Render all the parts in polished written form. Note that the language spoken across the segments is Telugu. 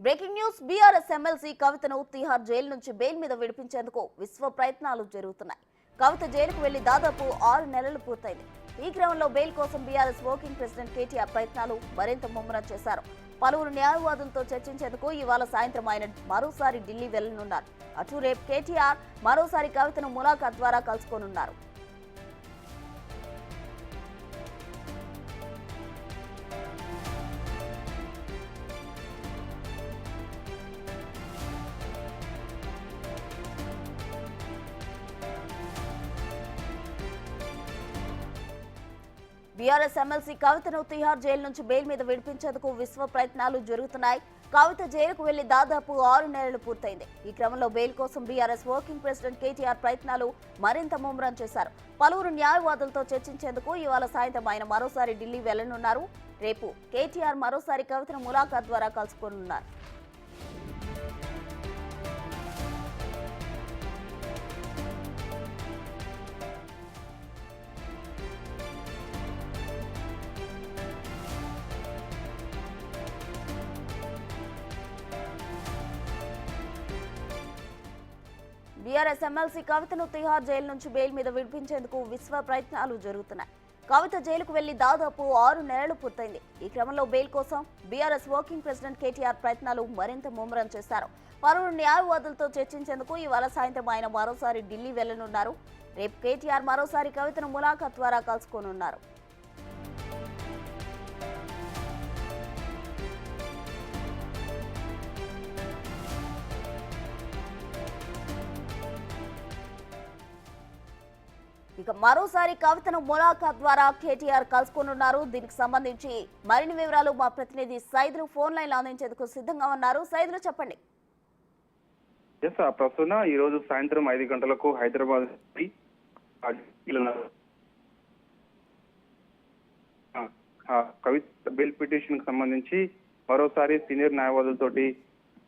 బ్రేకింగ్ న్యూస్ బీఆర్ఎస్ ఎమ్మెల్సీ కవితను తిహార్ జైలు నుంచి బెయిల్ మీద విడిపించేందుకు విశ్వ ప్రయత్నాలు జరుగుతున్నాయి. కవిత జైలుకు వెళ్లి దాదాపు 6 నెలలు పూర్తయింది. ఈ క్రమంలో బెయిల్ కోసం బీఆర్ఎస్ వర్కింగ్ ప్రెసిడెంట్ కేటీఆర్ ప్రయత్నాలు మరింత ముమ్మరం చేశారు. పలువురు న్యాయవాదులతో చర్చించేందుకు ఇవాళ సాయంత్రం ఆయన మరోసారి ఢిల్లీ వెళ్లనున్నారు. అటు రేపు కేటీఆర్ మరోసారి కవితను ములాఖాత్ ద్వారా కలుసుకోనున్నారు. బీఆర్ఎస్ ఎమ్మెల్సీ కవితను తిహార్ జైలు నుంచి బెయిల్ మీద విడిపించేందుకు విశ్వ ప్రయత్నాలు జరుగుతున్నాయి. కవిత జైలుకు వెళ్లి దాదాపు 6 నెలలు పూర్తయింది. ఈ క్రమంలో బెయిల్ కోసం బీఆర్ఎస్ వర్కింగ్ ప్రెసిడెంట్ కేటీఆర్ ప్రయత్నాలు మరింత ముమ్మరం చేశారు. పలువురు న్యాయవాదులతో చర్చించేందుకు ఇవాళ సాయంత్రం ఆయన మరోసారి ఢిల్లీ వెళ్లనున్నారు. రేపు కేటీఆర్ మరోసారి కవితను ములాఖాత్ ద్వారా కలుసుకోనున్నారు. బీఆర్ఎస్ ఎమ్మెల్సీ కవితను తిహార్ జైలు నుంచి బెయిల్ మీద విడిపించేందుకు విశ్వ ప్రయత్నాలు జరుగుతున్నాయి. కవిత జైలుకు వెళ్లి దాదాపు 6 నెలలు పూర్తయింది. ఈ క్రమంలో బెయిల్ కోసం బీఆర్ఎస్ వర్కింగ్ ప్రెసిడెంట్ కేటీఆర్ ప్రయత్నాలు మరింత ముమ్మరం చేశారు. పలువురు న్యాయవాదులతో చర్చించేందుకు ఇవాళ సాయంత్రం ఆయన మరోసారి ఢిల్లీ వెళ్లనున్నారు. రేపు కేటీఆర్ మరోసారి కవితను ములాఖాత్ ద్వారా కలుసుకోనున్నారు. ఇక మరోసారి కవితను ములాఖాత్ ద్వారా కేటీఆర్ కలుసుకోనున్నారు. దీనికి సంబంధించి మరిన్ని వివరాలు మా ప్రతినిధి సైదులు ఫోన్ లైన్ అందించేందుకు సిద్ధంగా ఉన్నారు. సైదులు చెప్పండి. ప్రస్తుతం ఈ రోజు సాయంత్రం 5 గంటలకు హైదరాబాద్ కవిత బెయిల్ పిటిషన్ కి సంబంధించి మరోసారి సీనియర్ న్యాయవాదులతోటి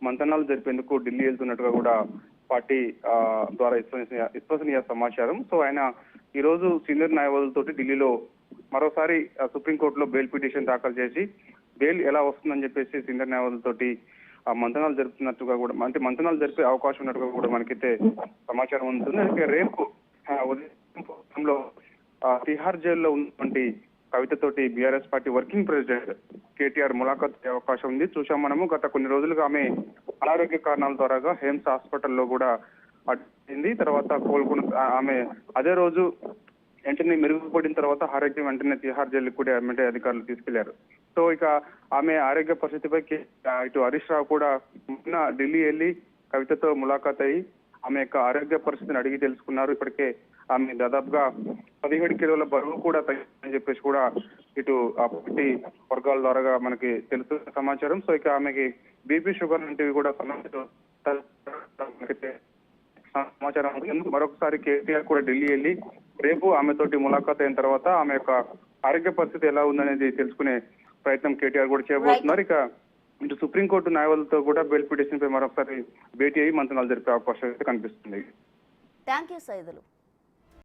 మంతనాలు జరిపేందుకు ఢిల్లీ వెళ్తున్నట్టుగా కూడా పార్టీ ద్వారా విశ్వసనీయ సమాచారం. సో ఆయన ఈ రోజు సీనియర్ న్యాయవాదులతోటి ఢిల్లీలో మరోసారి సుప్రీంకోర్టులో బెయిల్ పిటిషన్ దాఖలు చేసి బెయిల్ ఎలా వస్తుందని చెప్పేసి సీనియర్ న్యాయవాదులతోటి మంతనాలు జరుపుతున్నట్టుగా కూడా అంటే మంతనాలు జరిపే అవకాశం ఉన్నట్టుగా కూడా మనకైతే సమాచారం ఉంటుంది. అయితే రేపు ఉదయంలో తిహార్ జైల్లో ఉన్నటువంటి కవితతోటి BRS party working president KTR ములాఖాత్ అయ్యే అవకాశం ఉంది. చూసాం మనము గత కొన్ని రోజులుగా ఆమె అనారోగ్య కారణాల ద్వారా హేమ్స్ హాస్పిటల్లో కూడా అయింది. తర్వాత కోలుకున్న ఆమె అదే రోజు వెంటనే మెరుగుపడిన తర్వాత ఆరోగ్యం వెంటనే తిహార్ జైలుకు కూడా వెంటనే అధికారులు తీసుకెళ్లారు. సో ఇక ఆమె ఆరోగ్య పరిస్థితిపై ఇటు హరీష్ రావు కూడా మొన్న ఢిల్లీ వెళ్లి కవితతో ములాఖాత్ అయ్యి ఆమె యొక్క ఆరోగ్య పరిస్థితిని అడిగి తెలుసుకున్నారు. ఇప్పటికే ఆమె దాదాపుగా 17 కిలోల బరువు కూడా తగ్గిందని చెప్పేసి కూడా ఇటు ఆ పార్టీ వర్గాల ద్వారా మనకి తెలుస్తున్న సమాచారం. సో ఇక ఆమెకి బీపీ షుగర్ లాంటివి కూడా సమాచారం. ఎందుకు మరొకసారి కేటీఆర్ కూడా ఢిల్లీ వెళ్ళి రేపు ఆమెతోటి ములాఖాత్ అయిన తర్వాత ఆమె యొక్క ఆరోగ్య పరిస్థితి ఎలా ఉందనేది తెలుసుకునే ప్రయత్నం కేటీఆర్ కూడా చేయబోతున్నారు. ఇక ఇటు సుప్రీంకోర్టు న్యాయవాదులతో కూడా బెయిల్ పిటిషన్ పై మరొకసారి భేటీ అయ్యి మంతనాలు జరిపే అవకాశం అయితే కనిపిస్తుంది. Thank you Saidulu.